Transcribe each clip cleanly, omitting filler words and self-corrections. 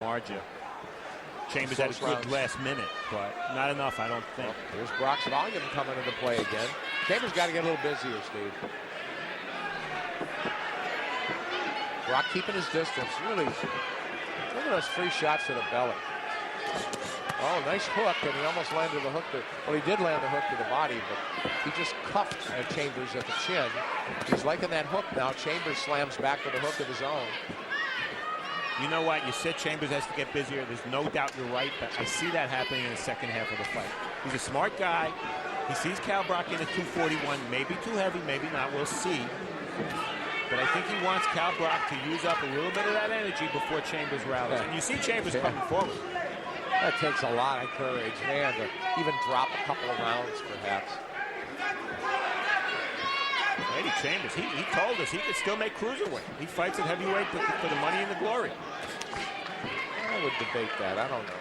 Marja. Chambers had a good last minute, but not enough, I don't think. Well, here's Brock's volume coming into play again. Chambers got to get a little busier, Steve. Brock keeping his distance. Really, look at those free shots to the belly. Oh, nice hook, and he almost landed the hook. Well, he did land the hook to the body, but he just cuffed Chambers at the chin. He's liking that hook now. Chambers slams back with a hook of his own. You know what? You said Chambers has to get busier. There's no doubt you're right, but I see that happening in the second half of the fight. He's a smart guy. He sees Cal Brock in at 241. Maybe too heavy, maybe not. We'll see. But I think he wants Cal Brock to use up a little bit of that energy before Chambers rallies. And you see Chambers coming forward. That takes a lot of courage, man, to even drop a couple of rounds, perhaps. Eddie Chambers, he told us he could still make cruiserweight. He fights at heavyweight for the money and the glory. I would debate that. I don't know.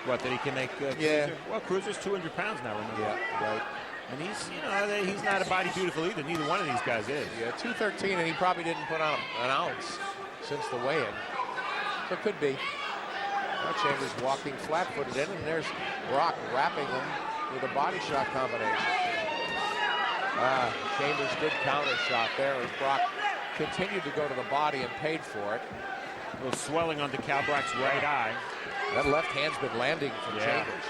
What, that he can make cruiser? Yeah. Well, cruiser's 200 pounds now, remember? Yeah, right. And he's not a body beautiful either. Neither one of these guys is. Yeah, 213, and he probably didn't put on an ounce since the weigh-in. So it could be. Now Chambers walking flat-footed in, and there's Brock wrapping him with a body shot combination. Chambers' good counter shot there as Brock continued to go to the body and paid for it. A little swelling under Cal Brock's right eye. That left hand's been landing from Chambers.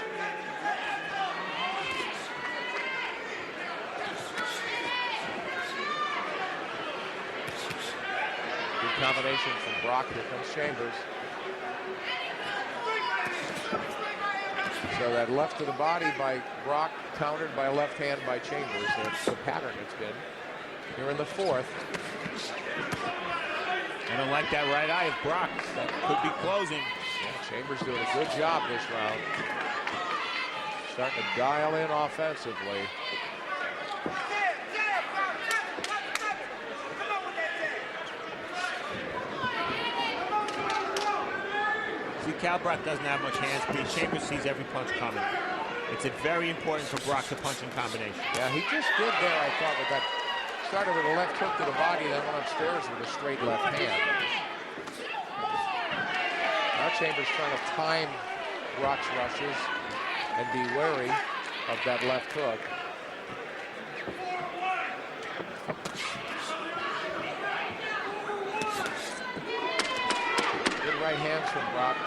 Good combination from Brock. Here comes Chambers. So that left to the body by Brock, countered by a left hand by Chambers. That's the pattern it's been here in the fourth. I don't like that right eye of Brock. That could be closing. Yeah, Chambers doing a good job this round. Starting to dial in offensively. Cal Brock doesn't have much hand speed. Chambers sees every punch coming. It's very important for Brock to punch in combination. Yeah, he just did there, I thought, with that. Started with a left hook to the body, then went upstairs with a straight left hand. Now Chambers trying to time Brock's rushes and be wary of that left hook. Good right hands from Brock.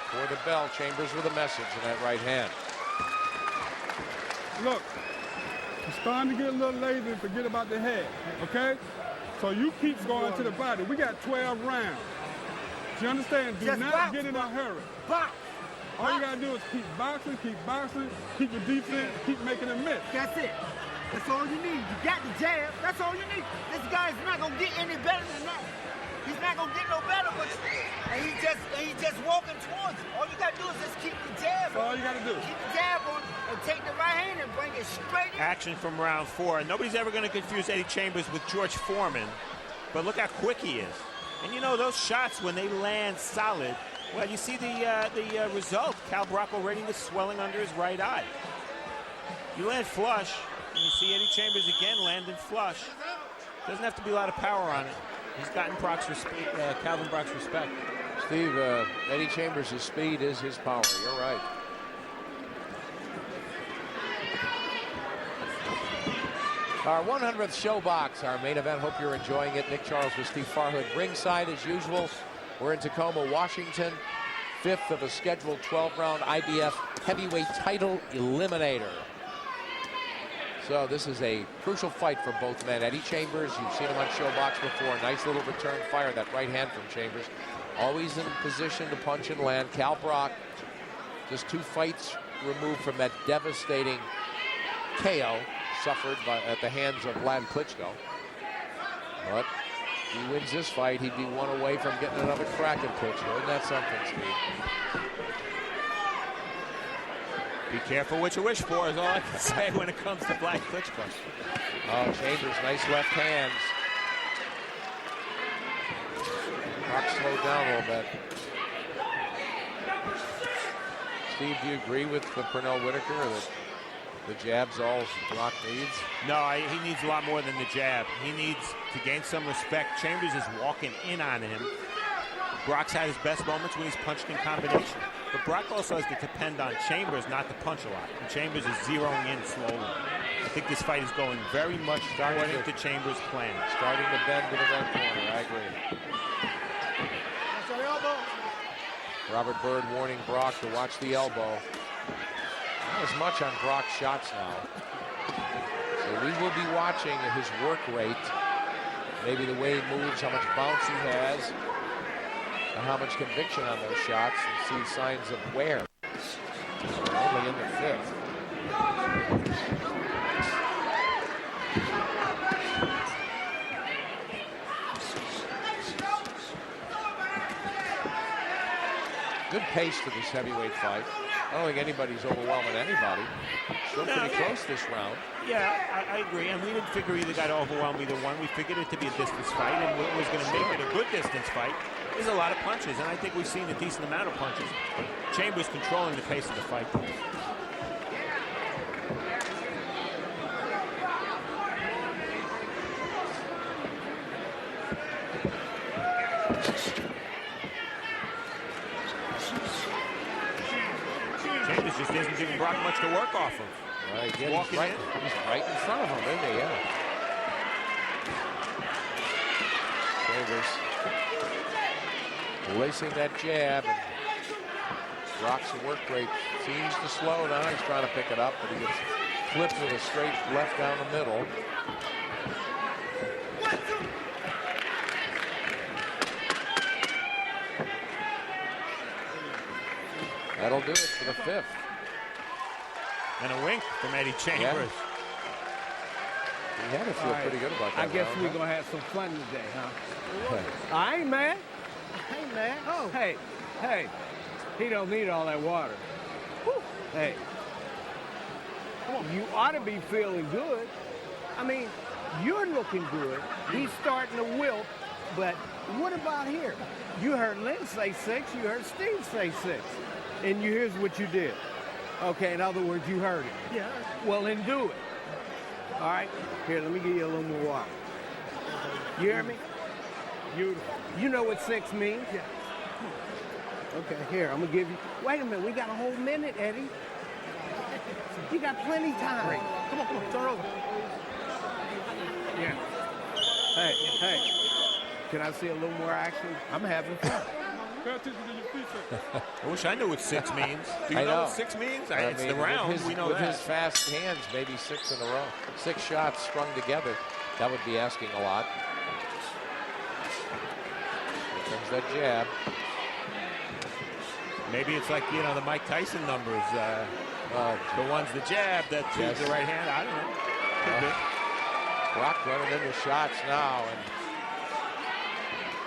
For the bell, Chambers with a message in that right hand. Look, it's starting to get a little lazy and forget about the head, okay? So you keep going to the body. We got 12 rounds. Do you understand? Do not get in a hurry. Box. All you gotta do is keep boxing, keep your defense, keep making them miss. That's it. That's all you need. You got the jab. That's all you need. This guy's not gonna get any better than that. He's not gonna get no better, but he's just walking towards it. All you gotta do is just keep the jab. That's all you gotta do. Keep the jab on and take the right hand and bring it straight in. Action from round 4. Nobody's ever going to confuse Eddie Chambers with George Foreman, but look how quick he is. And you know those shots when they land solid. Well, you see the result. Cal Brock already with swelling under his right eye. You land flush, and you see Eddie Chambers again landing flush. Doesn't have to be a lot of power on it. He's gotten Calvin Brock's respect. Steve, Eddie Chambers' speed is his power. You're right. Our 100th ShoBox, our main event. Hope you're enjoying it. Nick Charles with Steve Farhood. Ringside as usual. We're in Tacoma, Washington. 5th of a scheduled 12-round IBF heavyweight title eliminator. So this is a crucial fight for both men. Eddie Chambers, you've seen him on ShoBox before. Nice little return fire, that right hand from Chambers. Always in position to punch and land. Cal Brock, just 2 fights removed from that devastating KO suffered at the hands of Vlad Klitschko. But if he wins this fight, he'd be 1 away from getting another crack at Klitschko. Isn't that something, Steve? Be careful what you wish for is all I can say when it comes to Vlad Klitschko. Oh, Chambers, nice left hands. Brock slowed down a little bit. Steve, do you agree with Pernell Whitaker that The jab's all Brock needs. No, he needs a lot more than the jab. He needs to gain some respect. Chambers is walking in on him. Brock's had his best moments when he's punched in combination. But Brock also has to depend on Chambers not to punch a lot. And Chambers is zeroing in slowly. I think this fight is going very much according to Chambers' plan. Starting to bend to the right corner. I agree. That's your elbow. Robert Byrd warning Brock to watch the elbow. Not as much on Brock's shots now. So we will be watching his work rate. Maybe the way he moves, how much bounce he has, and how much conviction on those shots, and see signs of wear. Only in the 5th. Good pace to this heavyweight fight. I don't think anybody's overwhelming anybody. Still pretty close this round. Yeah, I agree. And we didn't figure either guy to overwhelm either one. We figured it to be a distance fight. And what was going to make it a good distance fight is a lot of punches. And I think we've seen a decent amount of punches. Chambers controlling the pace of the fight. Chambers just isn't giving Brock much to work off of. Right, yeah, Walking in. He's right in front of him, isn't he? Yeah. Chambers releasing that jab, and Brock's work rate seems to slow down. He's trying to pick it up, but he gets flipped with a straight left down the middle. That'll do it for the 5th. And a wink from Eddie Chambers. Yeah. He had to feel pretty good about that. I guess round, we're huh? going to have some fun today, huh? I ain't mad. Hey, man. Oh. Hey, he don't need all that water. Whew. Hey, come on, you ought to be feeling good. I mean, you're looking good. He's starting to wilt, but what about here? You heard Lynn say 6, you heard Steve say 6, and here's what you did. Okay, in other words, you heard it. Yeah. Well, then do it. All right? Here, let me give you a little more water. You hear me? Beautiful. You know what 6 means? Yeah. Okay, here, I'm going to give you... Wait a minute, we got a whole minute, Eddie. You got plenty time. Come on, turn over. Yeah. Hey, can I see a little more action? I'm having fun. Pay attention to your feet, sir. I wish I knew what 6 means. Do you I know know. what 6 means? I It's mean, the round. With his, we know with that. his fast hands, maybe 6 in a row. 6 shots strung together. That would be asking a lot. Here comes that jab. Maybe it's like, you know, the Mike Tyson numbers. The one's the jab, the two's Yes. the right hand. I don't know. Could be. Brock running into shots now, and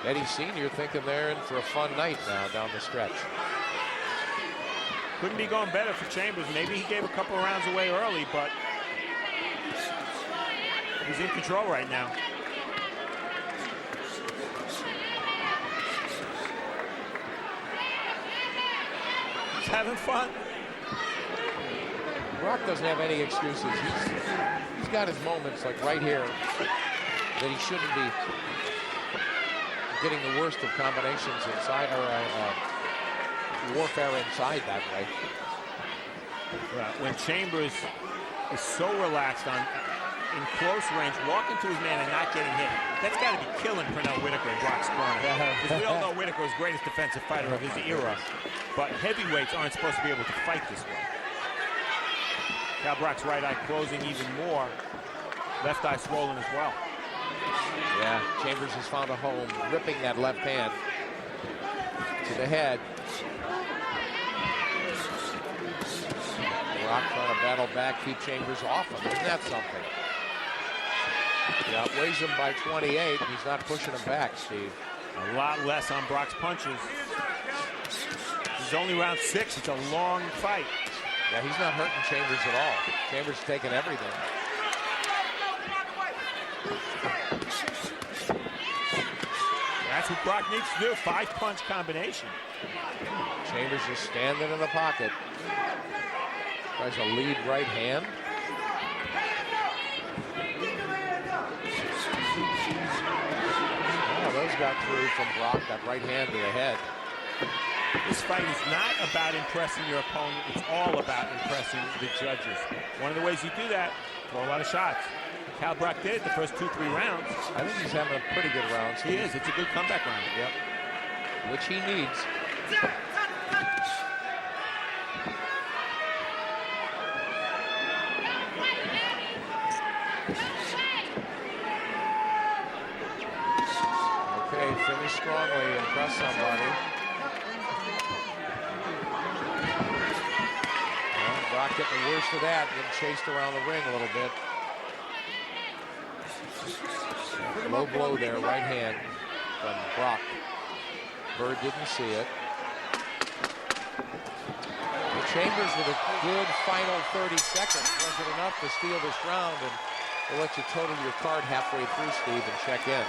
Eddie Sr. thinking they're in for a fun night now down the stretch. Couldn't be going better for Chambers. Maybe he gave a couple of rounds away early, but he's in control right now. He's having fun. Brock doesn't have any excuses. He's got his moments, like right here, that he shouldn't be getting the worst of combinations inside, or warfare inside that way. When Chambers is so relaxed in close range, walking to his man and not getting hit, that's got to be killing Pernell Whitaker and Brock's corner. Because we all know Whitaker is the greatest defensive fighter of his era, but heavyweights aren't supposed to be able to fight this way. Cal Brock's right eye closing even more. Left eye swollen as well. Yeah, Chambers has found a home, ripping that left hand to the head. Brock trying to battle back, keep Chambers off him. Isn't that something? He outweighs him by 28, and he's not pushing him back, Steve. A lot less on Brock's punches. It's only round 6. It's a long fight. Yeah, he's not hurting Chambers at all. Chambers taking everything. That's what Brock needs to do. 5-punch combination. Chambers just standing in the pocket. Tries a lead right hand. got through from Brock, that right hand to the head. This fight is not about impressing your opponent. It's all about impressing the judges. One of the ways you do that, throw a lot of shots. Cal Brock did it the first 2-3 rounds. I think he's having a pretty good round. He is. It's a good comeback round. Yep. Which he needs. Okay, finish strongly, impress somebody. Well, Brock getting the worst of that, getting chased around the ring a little bit. Low blow there, right hand from Brock. Bird didn't see it. The Chambers with a good final 30 seconds. Was it enough to steal this round? And we'll let you total your card halfway through, Steve, and check in.